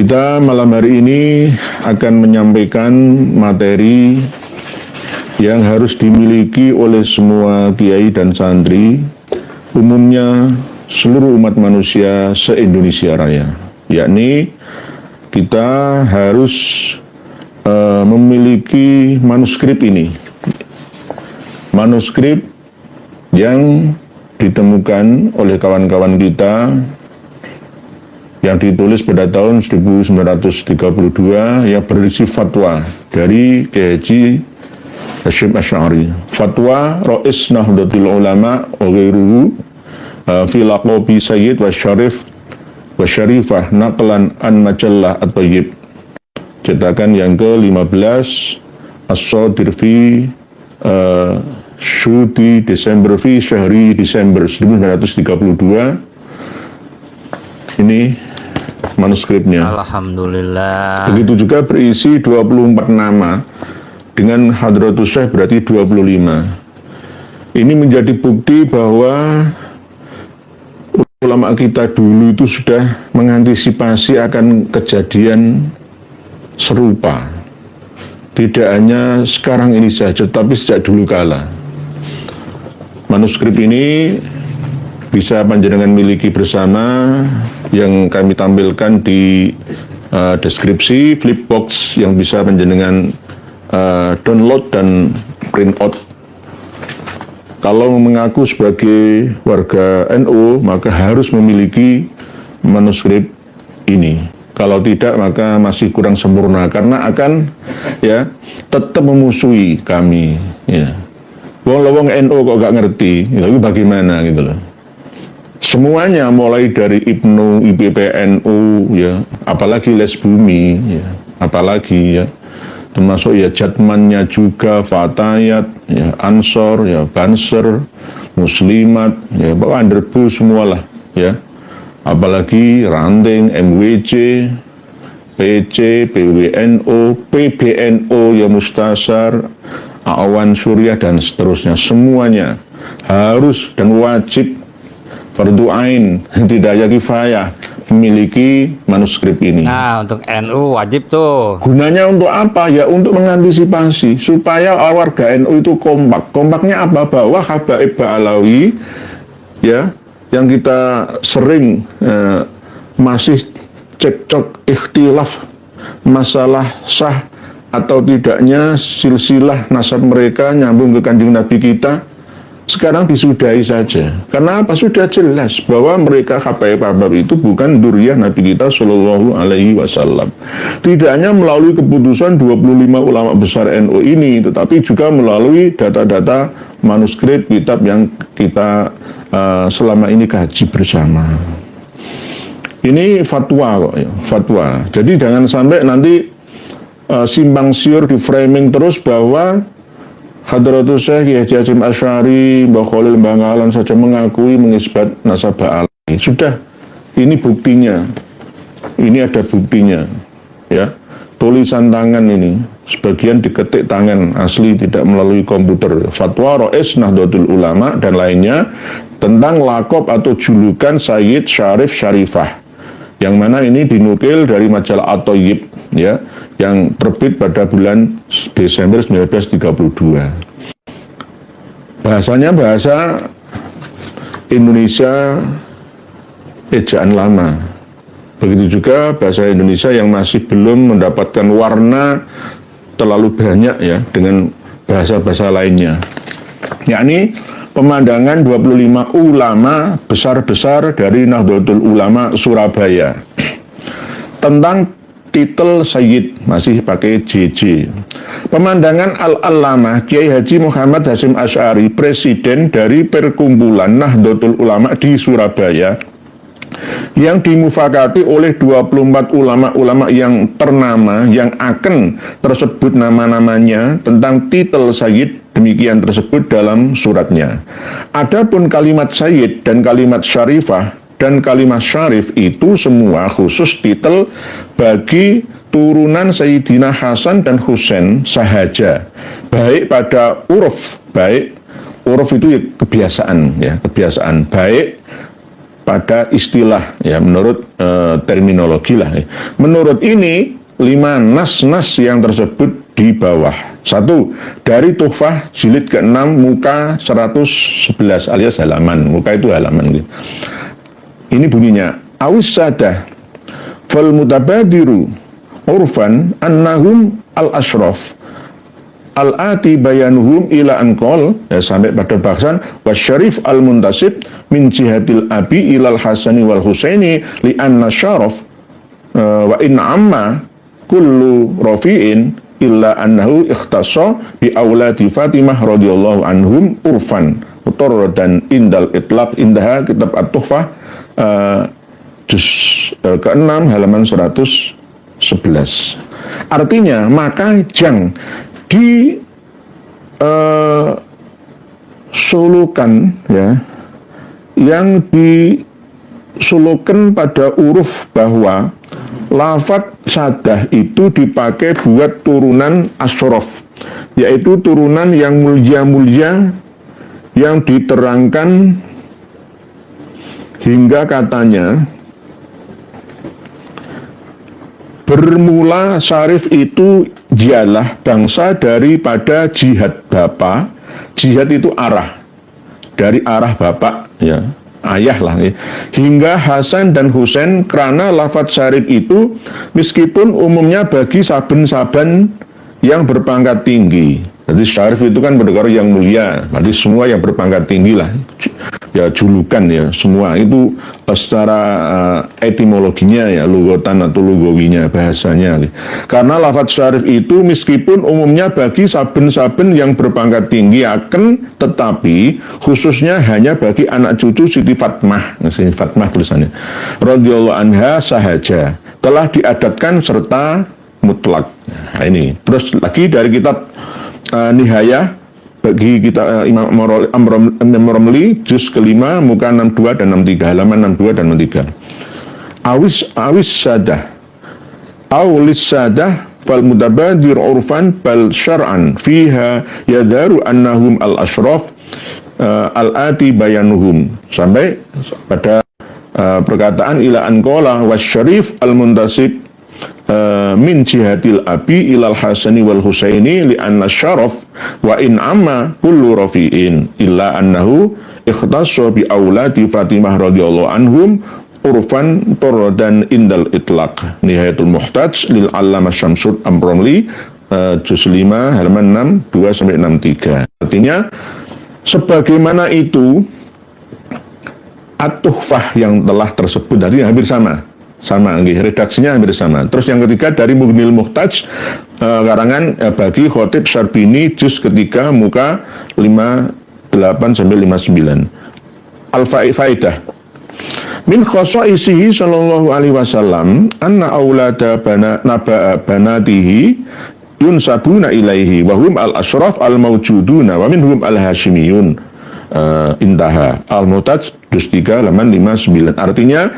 Kita malam hari ini akan menyampaikan materi yang harus dimiliki oleh semua kiai dan santri, umumnya seluruh umat manusia se-Indonesia Raya, yakni kita harus memiliki manuskrip ini, manuskrip yang ditemukan oleh kawan-kawan kita yang ditulis pada tahun 1932 yang berisi fatwa dari Kiai Haji Hasyim Asy'ari. Fatwa Rais Nahdlatul Ulama wa ghairuhu fi laqabi Sayyid wa Syarif wa Syarifah naqlan an majallah at-Thayyib. Cetakan yang ke-15 As-Sadir fi Syuti Desember fi Syahri Desember 1932. Ini manuskripnya. Alhamdulillah. Begitu juga berisi 24 nama, dengan Hadratus Syekh berarti 25. Ini menjadi bukti bahwa ulama kita dulu itu sudah mengantisipasi akan kejadian serupa. Tidak hanya sekarang ini saja, tapi sejak dulu kala. Manuskrip ini bisa panjenengan miliki bersama, yang kami tampilkan di deskripsi flipbox yang bisa panjenengan download dan print out. Kalau mengaku sebagai warga NU, maka harus memiliki manuskrip ini. Kalau tidak, maka masih kurang sempurna, karena akan tetap memusuhi kami. Wong NU kok gak ngerti, itu bagaimana gitu loh. Semuanya mulai dari Ibnu, IPPNU, apalagi Les Bumi, apalagi termasuk Jatmannya juga, Fatayat, Ansor, Banser, Muslimat, Underbu semualah, apalagi Ranting, MWC, PC, PWNO, PBNO, Mustasar, Awan Surya, dan seterusnya. Semuanya harus dan wajib fardu ain, tidak kifayah, memiliki manuskrip ini. Nah, untuk NU wajib tuh. Gunanya untuk apa? Ya untuk mengantisipasi supaya warga NU itu kompak. Kompaknya apa? Bahwa Habaib Ba'alawi yang kita sering masih cekcok ikhtilaf masalah sah atau tidaknya silsilah nasab mereka nyambung ke kanjeng Nabi kita, sekarang disudahi saja. Karena apa? Sudah jelas bahwa mereka Habaib itu bukan dzurriyyah Nabi kita Shallallahu Alaihi Wasallam. Tidak hanya melalui keputusan 25 ulama besar NU ini, tetapi juga melalui data-data manuskrip kitab yang kita selama ini kaji bersama. Ini fatwa kok, fatwa. Jadi jangan sampai nanti simpang siur di framing terus bahwa Hadratus Syekh Kiai Haji Hasyim Asy'ari, Mbah Khalil Bangkalan saja mengakui mengisbat nasab Ba'alawi. Sudah, ini buktinya. Ini ada buktinya. Tulisan tangan ini, sebagian diketik tangan asli, tidak melalui komputer. Fatwa Rais Nahdlatul Ulama dan lainnya tentang lakob atau julukan Sayyid Syarif Syarifah, yang mana ini dinukil dari majalah At-Thayyib, yang terbit pada bulan Desember 1932. Bahasanya bahasa Indonesia ejaan lama. Begitu juga bahasa Indonesia yang masih belum mendapatkan warna terlalu banyak dengan bahasa-bahasa lainnya. Yakni pemandangan 25 ulama besar-besar dari Nahdlatul Ulama Surabaya. Tentang titel Sayyid, masih pakai JJ. Pemandangan Al-Allamah Kiai Haji Muhammad Hasyim Asy'ari, presiden dari Perkumpulan Nahdlatul Ulama di Surabaya, yang dimufakati oleh 24 ulama-ulama yang ternama, yang akan tersebut nama-namanya tentang titel Sayyid, demikian tersebut dalam suratnya. Adapun kalimat Sayyid dan kalimat Syarifah dan kalimat Syarif itu semua khusus titel bagi turunan Sayyidina Hasan dan Husain sahaja, baik pada uruf, baik uruf itu kebiasaan, kebiasaan, baik pada istilah ya, menurut terminologi lah ya. Menurut ini 5 nas-nas yang tersebut di bawah. 1. Dari Tuhfah jilid ke-6 muka 111 alias halaman. Muka itu halaman gitu. Ini bunyinya awis sadah fal mutabadiru urfan annahum al-ashraf al-ati bayanuhum ila anqol ya, sampai pada bahasan wasyarif al-muntasib min jihatil abi ilal hasani wal husaini li anna syaraf wa in amma kullu rafi'in illa annahu ikhtassa bi auladi Fatimah radhiyallahu anhum urfan dan indal itlaq indaha kitab at-tuhfah juz ke-6 halaman 111. Artinya maka jang disulukan ya, yang disulukan pada huruf bahwa lafadz sadah itu dipakai buat turunan asyraf, yaitu turunan yang mulia-mulia yang diterangkan hingga katanya bermula syarif itu dialah bangsa daripada jihad bapa. Jihad itu arah, dari arah bapak ya, ayah lah ya. Hingga Hasan dan Husain, karena lafadz syarif itu meskipun umumnya bagi saben-saben yang berpangkat tinggi. Jadi syarif itu kan berdekar yang mulia, berarti semua yang berpangkat tinggi lah ya, julukan ya, semua itu secara etimologinya ya, lugotan atau lugawinya bahasanya. Karena lafadz syarif itu meskipun umumnya bagi saben-saben yang berpangkat tinggi akan, tetapi khususnya hanya bagi anak cucu Siti Fatmah, Siti Fatmah tulisannya radhiyallahu anha sahaja, telah diadatkan serta mutlak. Nah, ini terus lagi dari kitab Nihayah bagi kita Imam Romli juz ke-5 muka 62 dan 63, halaman 62 dan 63. Awis sadah awlis sadah fal mutabadir urfan bal syar'an fiha yadaru annahum al-ashraf al-ati bayanuhum, sampai pada perkataan ila anqala wasyarif al-muntasib min jihatil abi ilal hasani wal husaini li anna syaraf wa in amma kullu rafi'in illa annahu ikhtassa bi auladi Fatimah radhiyallahu anhum urfan dan indal itlaq. Nihayatul Muhtaj lil Allamah Syamsud Amromli juz 5 halaman 62 sampai 63. Artinya sebagaimana itu at-tuhfah yang telah tersebut tadi hampir sama, redaksinya hampir sama. Terus yang ketiga dari Mughnil Muhtaj karangan bagi Khotib Syarbini juz ketiga muka 58 sampai 59. Al-Faidah min khosa'isihi sallallahu alaihi wasallam anna aulada banatihi yunsabuna ilaihi wa hum al-ashraf al-mawjuduna wa minhum al-hashimiyun intaha. Al-Muhtaj juz 3 halaman 59. Artinya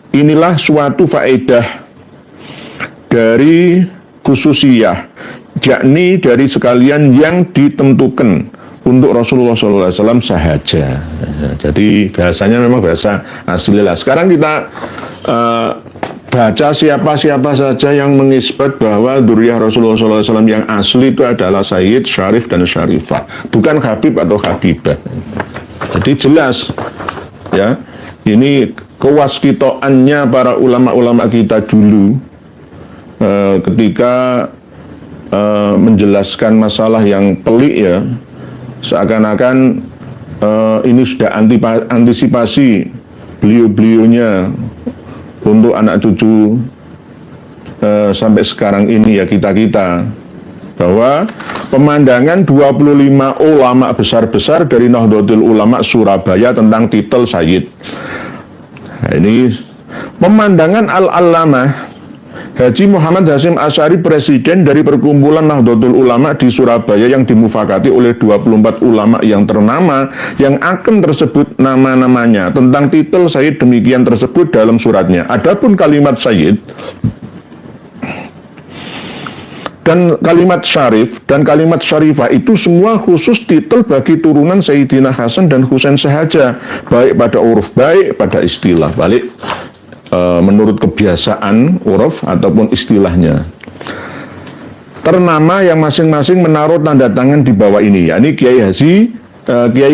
inilah suatu faedah dari khususiyah, yakni dari sekalian yang ditentukan untuk Rasulullah SAW sahaja. Jadi bahasanya memang bahasa asli lah. Sekarang kita baca siapa-siapa saja yang mengisbat bahwa dzurriyyah Rasulullah SAW yang asli itu adalah Sayyid, Syarif, dan Syarifah, bukan Habib atau Habibah. Jadi jelas ya, ini kewaskitoannya para ulama-ulama kita dulu ketika menjelaskan masalah yang pelik ya, seakan-akan ini sudah antisipasi beliau-beliaunya untuk anak cucu sampai sekarang ini ya, kita-kita, bahwa pemandangan 25 ulama besar-besar dari Nahdlatul Ulama Surabaya tentang titel Sayyid. Nah, ini pemandangan Al-Allamah Haji Muhammad Hasyim Asy'ari, presiden dari perkumpulan Nahdlatul Ulama di Surabaya, yang dimufakati oleh 24 ulama yang ternama, yang akan tersebut nama-namanya tentang titel Sayyid demikian tersebut dalam suratnya. Adapun kalimat Sayyid dan kalimat syarif dan kalimat syarifah itu semua khusus titel bagi turunan Sayyidina Hasan dan Husain sahaja, baik pada uruf baik pada istilah, balik menurut kebiasaan uruf ataupun istilahnya. Ternama yang masing-masing menaruh tanda tangan di bawah ini, yakni Kiai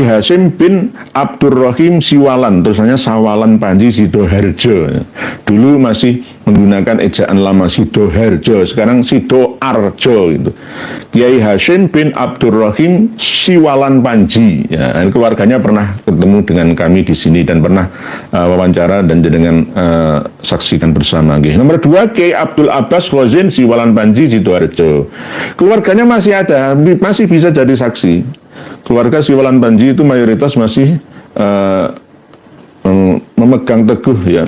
Hasim bin Abdurrahim Siwalan, tulisannya Sawalan Panji Sidoharjo. Dulu masih menggunakan ejaan lama Sidoharjo, sekarang Sidoarjo gitu. Kiai Hasim bin Abdurrahim Siwalan Panji. Ya, keluarganya pernah ketemu dengan kami di sini dan pernah wawancara dan dengan saksikan bersama. Gitu. Nomor 2, Kiai Abdul Abbas Khozin Siwalan Panji Sidoharjo. Keluarganya masih ada, masih bisa jadi saksi. Keluarga Siwalan Panji itu mayoritas masih memegang teguh ya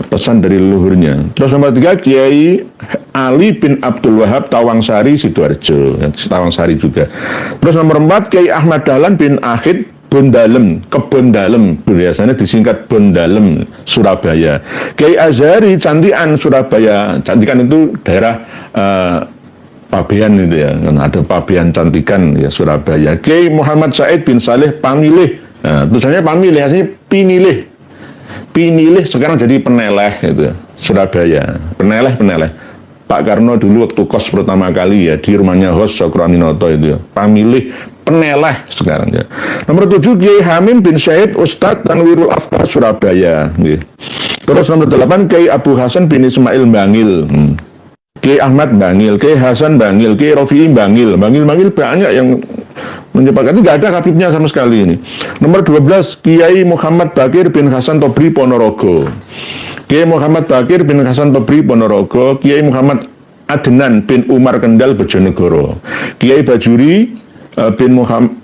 pesan dari leluhurnya. Terus nomor 3, Kiai Ali bin Abdul Wahab Tawangsari Sidoarjo, ya, Tawangsari juga. Terus nomor 4, Kiai Ahmad Dahlan bin Ahid Bondalem, Kebon Dalem, biasanya disingkat Bondalem, Surabaya. Kiai Azhari Cantikan Surabaya, Cantikan itu daerah Pabean itu ya, kan ada Pabean Cantikan ya Surabaya. Kiai Muhammad Said bin Saleh Pamilih, nah, tulisannya Pamilih, aslinya Pinilih sekarang jadi Peneleh itu ya, Surabaya. Peneleh. Pak Karno dulu waktu kos pertama kali ya di rumahnya Hos Sokroaminoto itu ya. Pamilih Peneleh sekarang ya. Nomor 7, Kiai Hamim bin Syed Ustadz Tanwirul Afkar Surabaya. Ya. Terus nomor 8, Kiai Abu Hasan bin Ismail Bangil. Kiai Ahmad Bangil, Kiai Hasan Bangil, Kiai Rofi'i Bangil banyak yang menyebabkan itu, nggak ada Habibnya sama sekali ini. Nomor 12, Kiai Muhammad Bakir bin Hasan Tobri Ponorogo. Kiai Muhammad Bakir bin Hasan Tobri Ponorogo, Kiai Muhammad Adnan bin Umar Kendal Bojonegoro, Kiai Bajuri bin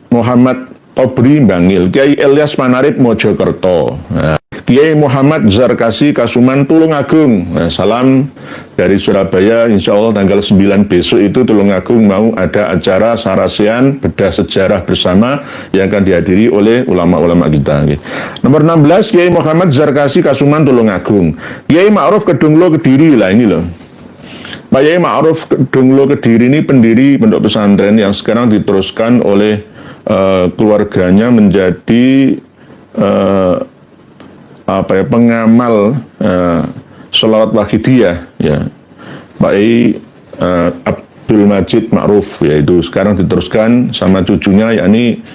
Muhammad Tobri Bangil, Kiai Ilyas Manarip Mojokerto. Nah, Kiai Muhammad Zarkasi Kasuman Tulungagung. Nah, salam dari Surabaya, insya Allah tanggal 9 besok itu Tulungagung mau ada acara Sarasean bedah sejarah bersama yang akan dihadiri oleh ulama-ulama kita. Nomor 16, Kiai Muhammad Zarkasi Kasuman Tulungagung. Kiai Ma'ruf Kedunglo Kediri, lah ini loh. Pak Kiai Ma'ruf Kedunglo Kediri ini pendiri pondok pesantren yang sekarang diteruskan oleh keluarganya menjadi pengamal sholawat wahidiyah ya, Pak Abdul Majid Ma'ruf, yaitu sekarang diteruskan sama cucunya yakni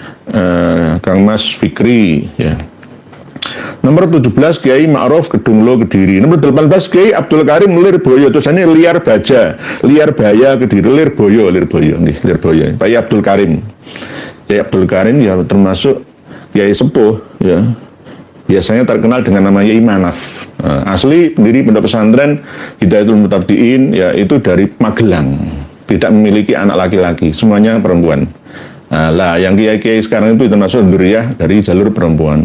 Kang Mas Fikri ya. Nomor 17, Kiai Ma'ruf Kedunglo Kediri. Nomor 18, Kiai Abdul Karim Lirboyo, tulisannya Liar Baja, Liar Baya Kediri, Lirboyo Pak Abdul Karim. Kiai Abdul Karim ya termasuk Kiai sepuh ya. Biasanya terkenal dengan nama Yai Manaf. Asli pendiri pondok pesantren Hidayatul Mutabdiin ya itu dari Magelang. Tidak memiliki anak laki-laki, semuanya perempuan. Lah yang kiai-kiai sekarang itu termasuk dzurriyyah dari jalur perempuan.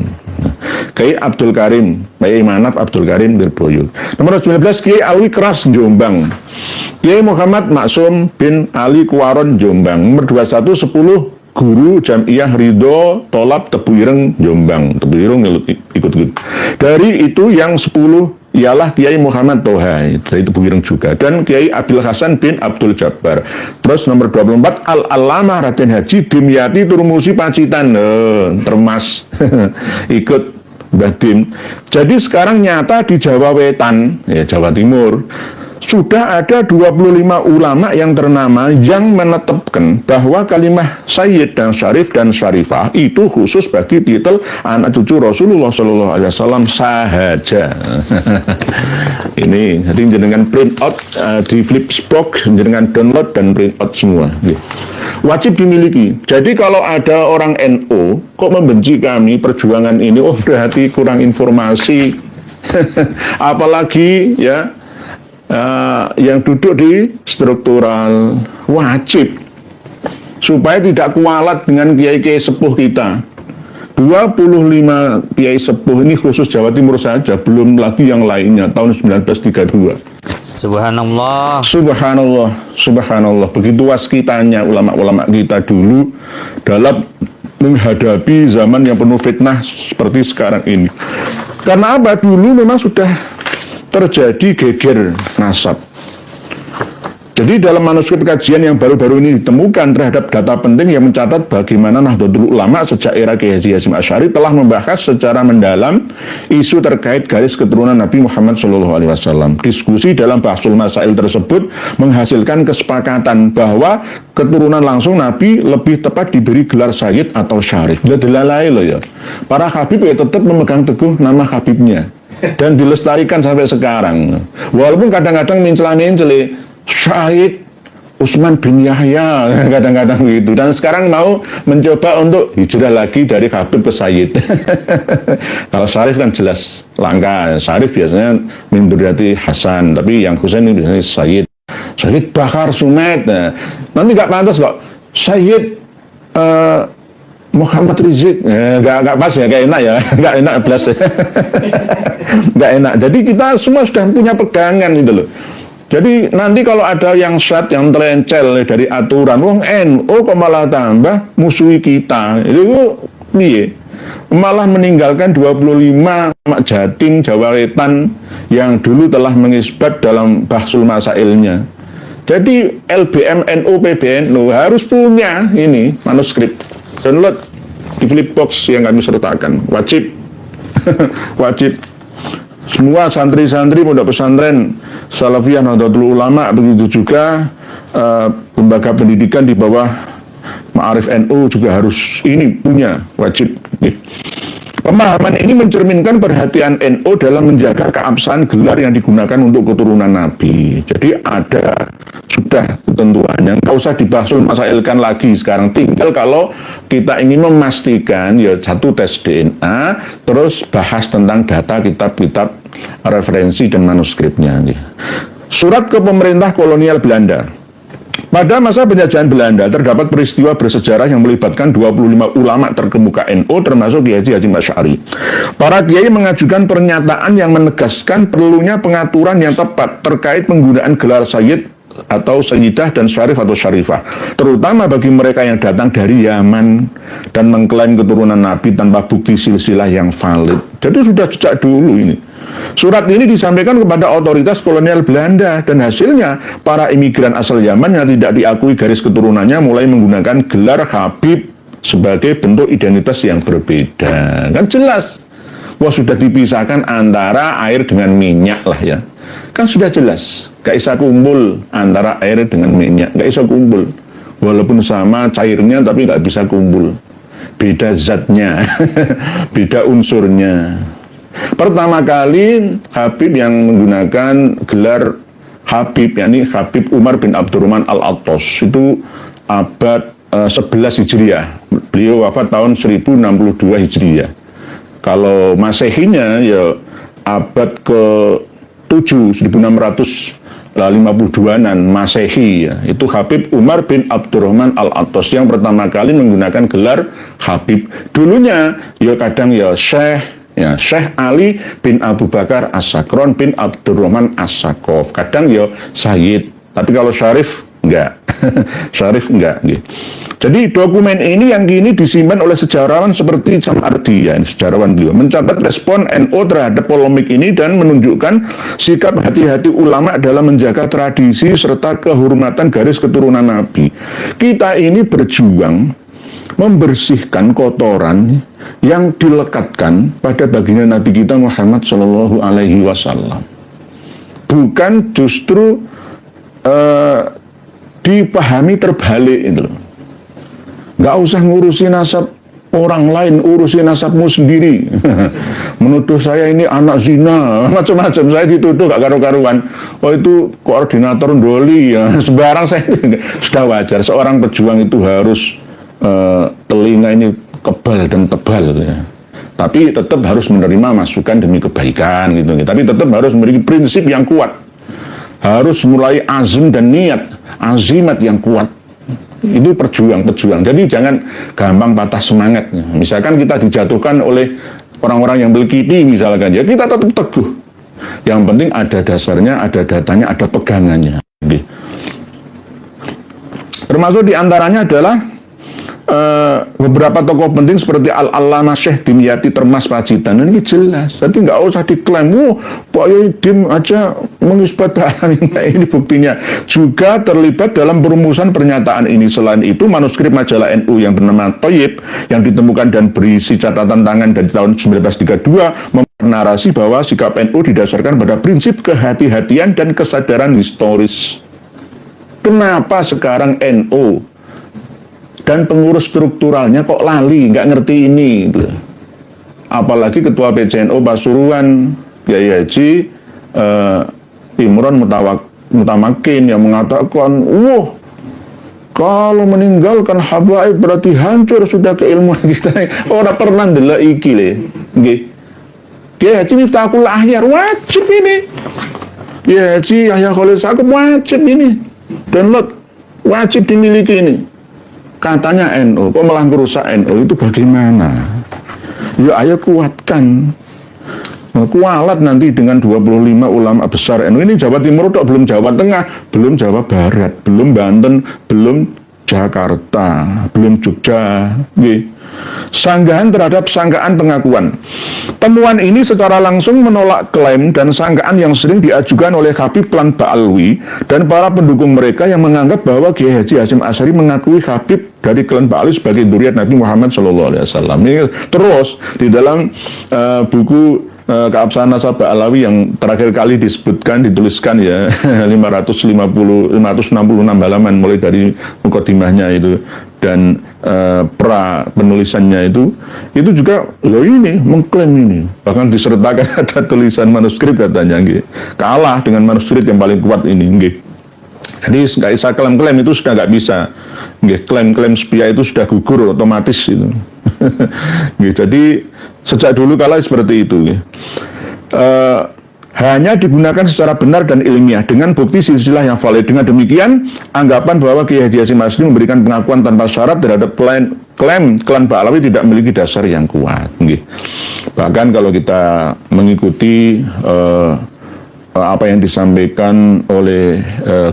Kiai Abdul Karim, Yai Manaf Abdul Karim Lirboyo. Nomor 19, Kiai Alwi Keras Jombang. Kiai Muhammad Maksum bin Ali Kuwaron Jombang. Nomor 21, 10 Guru Jamiyah Ridho Tolab Tebuireng Jombang. Tebuireng ikut. Dari itu yang 10 ialah Kiai Muhammad Toha dari Tebuireng juga, dan Kiai Abil Hasan bin Abdul Jabbar. Terus nomor 24, Al-Alamah Raden Haji Dimyati Turmusi Pacitan, Termas ikut Mbah Dim. Jadi sekarang nyata di Jawa Wetan ya, Jawa Timur sudah ada 25 ulama yang ternama yang menetapkan bahwa kalimah Sayyid dan Syarif dan Syarifah itu khusus bagi titel anak cucu Rasulullah SAW sahaja. Ini jadi jenengan print out di Flipsbox, jenengan download dan print out semua. Wajib dimiliki. Jadi kalau ada orang NU kok membenci kami perjuangan ini, oh berarti kurang informasi. Apalagi ya yang duduk di struktural, wajib supaya tidak kualat dengan kiai-kiai sepuh kita. 25 kiai sepuh ini khusus Jawa Timur saja, belum lagi yang lainnya tahun 1932. Subhanallah. Subhanallah. Begitu waskitanya ulama-ulama kita dulu dalam menghadapi zaman yang penuh fitnah seperti sekarang ini. Karena apa? Dulu memang sudah terjadi geger nasab. Jadi dalam manuskrip kajian yang baru-baru ini ditemukan terhadap data penting yang mencatat bagaimana Nahdlatul Ulama sejak era Kiai Haji Hasyim Asy'ari telah membahas secara mendalam isu terkait garis keturunan Nabi Muhammad SAW. Diskusi dalam Bahsul Masail tersebut menghasilkan kesepakatan bahwa keturunan langsung Nabi lebih tepat diberi gelar Sayyid atau Syarif. Dilalai loh ya. Para Habib ya tetap memegang teguh nama Habibnya dan dilestarikan sampai sekarang. Walaupun kadang-kadang mencela-mencela Syahid Utsman bin Yahya kadang-kadang gitu, dan sekarang mau mencoba untuk hijrah lagi dari Habib ke Sayyid. Kalau Syarif kan jelas langka. Syarif biasanya min dzurriyyati Hasan, tapi yang Husain ini biasanya Sayyid Bakar Sumet. Nah, nanti nggak pantas kok Sayyid Muhammad Rizik, nggak pas ya, nggak enak ya, nggak enak belas, nggak enak. Jadi kita semua sudah punya pegangan gitu loh. Jadi nanti kalau ada yang syad, yang terlencel dari aturan, wong NU kok malah tambah musuhi kita, itu piye? Malah meninggalkan 25 Jatim, Jawa Wetan yang dulu telah mengisbat dalam Bahsul Masailnya. Jadi LBM NU PBNU harus punya ini manuskrip. Download di Flipbox yang kami sertakan, wajib. Wajib. Semua santri-santri pondok pesantren Salafiyah Nahdlatul Ulama, begitu juga lembaga pendidikan di bawah Ma'arif NU juga harus ini punya, wajib. Pemahaman ini mencerminkan perhatian NU dalam menjaga keabsahan gelar yang digunakan untuk keturunan Nabi. Jadi ada sudah ketentuannya, nggak usah dibahsul masailkan lagi sekarang. Tinggal kalau kita ingin memastikan ya satu tes DNA, terus bahas tentang data kitab-kitab referensi dan manuskripnya. Surat ke pemerintah kolonial Belanda. Pada masa penjajahan Belanda terdapat peristiwa bersejarah yang melibatkan 25 ulama terkemuka NU termasuk Kiai Haji Hasyim Asy'ari. Para kiai mengajukan pernyataan yang menegaskan perlunya pengaturan yang tepat terkait penggunaan gelar Sayyid atau Sayyidah dan Syarif atau Syarifah, terutama bagi mereka yang datang dari Yaman dan mengklaim keturunan Nabi tanpa bukti silsilah yang valid. Jadi sudah sejak dulu ini. Surat ini disampaikan kepada otoritas kolonial Belanda dan hasilnya para imigran asal Yaman yang tidak diakui garis keturunannya mulai menggunakan gelar Habib sebagai bentuk identitas yang berbeda. Kan jelas. Wah, sudah dipisahkan antara air dengan minyak lah ya. Kan sudah jelas. Gak bisa kumpul antara air dengan minyak. Gak bisa kumpul. Walaupun sama cairnya tapi gak bisa kumpul. Beda zatnya. Beda unsurnya. Pertama kali Habib yang menggunakan gelar Habib, yakni Habib Umar bin Abdurrahman Al-Attas, itu abad 11 Hijriah. Beliau wafat tahun 1062 Hijriah. Kalau Masehinya ya abad ke-7, 1652-an Masehi ya. Itu Habib Umar bin Abdurrahman Al-Attas yang pertama kali menggunakan gelar Habib. Dulunya ya kadang ya Syekh, ya Syekh Ali bin Abu Bakar As-Sakron bin Abdurrahman As-Sakof. Kadang ya Sayyid, tapi kalau Syarif enggak. Syarif enggak gitu. Jadi dokumen ini yang kini disimpan oleh sejarawan seperti Samardi, ya, sejarawan beliau, mencatat respon NU terhadap polemik ini dan menunjukkan sikap hati-hati ulama dalam menjaga tradisi serta kehormatan garis keturunan Nabi. Kita ini berjuang membersihkan kotoran yang dilekatkan pada baginda Nabi kita Muhammad Shallallahu Alaihi Wasallam, bukan justru dipahami terbalik itu loh. Nggak usah ngurusi nasab orang lain, urusi nasabmu sendiri. Menuduh saya ini anak zina, macam-macam. Saya dituduh gak karu-karuan. Oh itu koordinator doli ya. Sembarang saya sudah wajar. Seorang pejuang itu harus telinga ini kebal dan tebal ya. Tapi tetap harus menerima masukan demi kebaikan gitu. Tapi tetap harus memiliki prinsip yang kuat. Harus mulai azim dan niat, azimat yang kuat. Itu pejuang. Jadi jangan gampang patah semangat. Misalkan kita dijatuhkan oleh orang-orang yang berkiti misalkan, ya kita tetap teguh. Yang penting ada dasarnya, ada datanya, ada pegangannya. Termasuk diantaranya adalah beberapa tokoh penting seperti Al-Allamah Syekh Dimyati Termas Pacitan, ini jelas. Jadi nggak usah diklaim, Pak Yai Dim aja mengisbat ini buktinya. Juga terlibat dalam perumusan pernyataan ini. Selain itu, manuskrip majalah NU yang bernama Thayyib yang ditemukan dan berisi catatan tangan dari tahun 1932 narasi bahwa sikap NU didasarkan pada prinsip kehati-hatian dan kesadaran historis. Kenapa sekarang NU dan pengurus strukturalnya kok lali, nggak ngerti ini gitu. Apalagi Ketua PCNU Pasuruan Kiai Haji Imron Mutamakin yang mengatakan, kalau meninggalkan habaib berarti hancur sudah keilmuan kita. Orang pernah ndelok iki le. Nggih. Kiai Haji Miftahul Ahyar wajib ini. Kiai Haji Yahya Khalil Saqaf wajib ini. Download wajib dimiliki ini. Katanya NU, kok malah merusak NU, itu bagaimana? Ya ayo kuatkan. Kualat nanti dengan 25 ulama besar NU. Ini Jawa Timur tok, belum Jawa Tengah, belum Jawa Barat, belum Banten, belum Jakarta, belum Jogja. Sanggahan terhadap sangkaan pengakuan. Temuan ini secara langsung menolak klaim dan sangkaan yang sering diajukan oleh Habib Klan Ba'alwi dan para pendukung mereka yang menganggap bahwa Kiai Haji Hasyim Asy'ari mengakui Habib dari Klan Ba'alwi sebagai dzurriyyah Nabi Muhammad SAW. Ini terus di dalam buku Keabsahan Nasab Ba'alawi yang terakhir kali dituliskan ya 566 halaman mulai dari mukadimahnya itu dan pra penulisannya itu juga ini mengklaim ini, bahkan disertakan ada tulisan manuskrip katanya kalah dengan manuskrip yang paling kuat ini. Jadi nggak bisa klaim-klaim, itu sudah nggak bisa. Klaim-klaim sepia itu sudah gugur otomatis itu. Jadi sejak dulu kala seperti itu. Hanya digunakan secara benar dan ilmiah dengan bukti silsilah yang valid. Dengan demikian, anggapan bahwa Kiai Haji Hasyim Asy'ari memberikan pengakuan tanpa syarat terhadap klaim Klan Ba'alawi tidak memiliki dasar yang kuat. Bahkan kalau kita mengikuti apa yang disampaikan oleh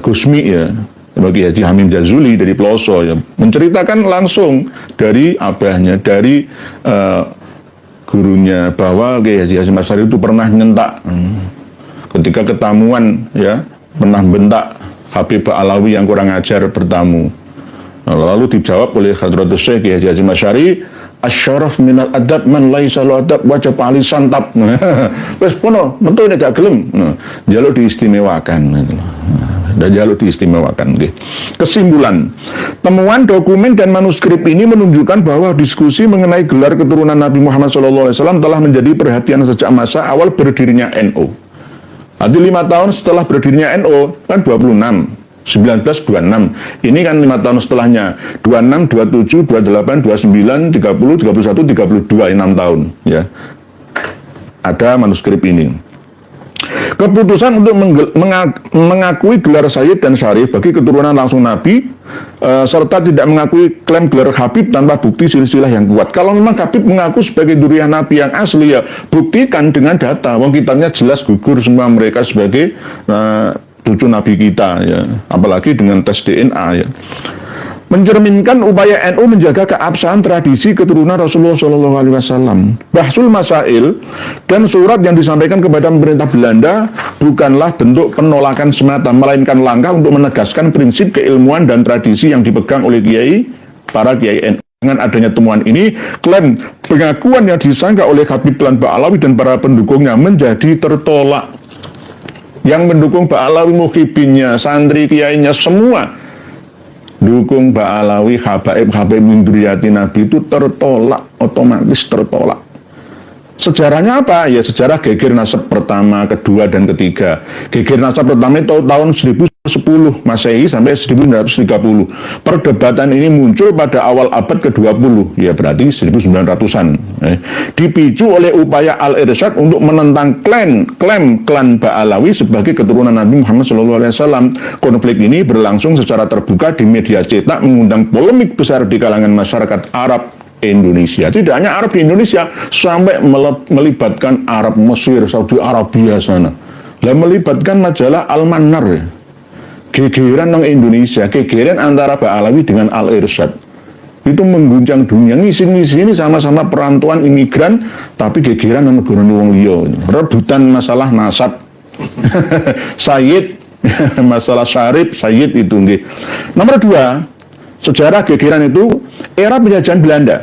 Gusmi ya, bagi Haji Hamim Jazuli dari Ploso ya, menceritakan langsung dari abahnya, dari gurunya bahwa Kiai Haji Hasyim Asy'ari itu pernah nyentak ketika ketamuan ya, pernah bentak Habib Ba'alawi yang kurang ajar bertamu. Lalu dijawab oleh Hadratus Syekh Kiai Haji Hasyim Asy'ari, asyaraf minal adab man laisa lahu adab wajib ali santap. Wes pono metu nek gak gelem. Njaluk diistimewakan. Dan jaluk diistimewakan. Kesimpulan, temuan dokumen dan manuskrip ini menunjukkan bahwa diskusi mengenai gelar keturunan Nabi Muhammad SAW telah menjadi perhatian sejak masa awal berdirinya NU. Nanti 5 tahun setelah berdirinya NU kan 26, 1926. Ini kan 5 tahun setelahnya 26, 27, 28, 29, 30, 31, 32, 6 tahun ya. Ada manuskrip ini. Keputusan untuk mengakui gelar Sayyid dan Syarif bagi keturunan langsung Nabi serta tidak mengakui klaim gelar Habib tanpa bukti silsilah yang kuat. Kalau memang Habib mengaku sebagai dzurriyyah Nabi yang asli ya buktikan dengan data. Wong kitabnya jelas gugur semua mereka sebagai cucu Nabi kita ya. Apalagi dengan tes DNA ya. Mencerminkan upaya NU menjaga keabsahan tradisi keturunan Rasulullah SAW. Bahsul Masail dan surat yang disampaikan kepada pemerintah Belanda bukanlah bentuk penolakan semata, melainkan langkah untuk menegaskan prinsip keilmuan dan tradisi yang dipegang oleh para kiai NU. Dengan adanya temuan ini, klaim pengakuan yang disangka oleh Habib Klan Ba'alawi dan para pendukungnya menjadi tertolak. Yang mendukung Ba'alawi, muhibinnya, santri kiainya, semua dukung Ba'alawi, habaib min dzurriyyati Nabi itu tertolak, otomatis tertolak. Sejarahnya apa? Ya sejarah geger nasab pertama, kedua, dan ketiga. Geger nasab pertama itu tahun 1010 Masehi sampai 1930. Perdebatan ini muncul pada awal abad ke-20, ya berarti 1900-an. Dipicu oleh upaya Al-Irsyad untuk menentang klaim klan Ba'alawi sebagai keturunan Nabi Muhammad SAW. Konflik ini berlangsung secara terbuka di media cetak, mengundang polemik besar di kalangan masyarakat Arab Indonesia. Tidak hanya Arab di Indonesia, sampai melibatkan Arab Mesir, Saudi Arabia sana. Dan melibatkan majalah Al-Manar ya. Gegeran nang Indonesia, gegeran antara Ba'alawi dengan Al-Irsyad. itu mengguncang dunia. Ngisi-ngisi ini sama-sama perantauan imigran, tapi gegeran sama negara wong liya. Rebutan masalah nasab, Sayyid, masalah syarif, Sayyid itu nggih. Nomor 2, sejarah gegeran itu era penjajahan Belanda.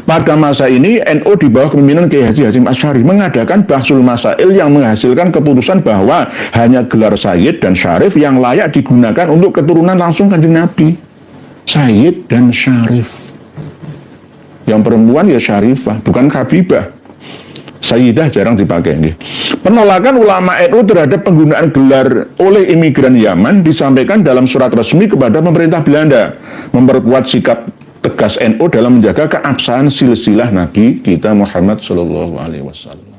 Pada masa ini NU di bawah kepemimpinan Kiai Haji Hasyim Asy'ari mengadakan bahsul masail yang menghasilkan keputusan bahwa hanya gelar Sayyid dan Syarif yang layak digunakan untuk keturunan langsung Kanjeng Nabi. Sayyid dan Syarif. Yang perempuan ya Syarifah, bukan Habibah. Sayyidah jarang dipakai nih. Penolakan ulama NU terhadap penggunaan gelar oleh imigran Yaman disampaikan dalam surat resmi kepada pemerintah Belanda, memperkuat sikap tegas NU dalam menjaga keabsahan silsilah Nabi kita Muhammad Sallallahu Alaihi Wasallam.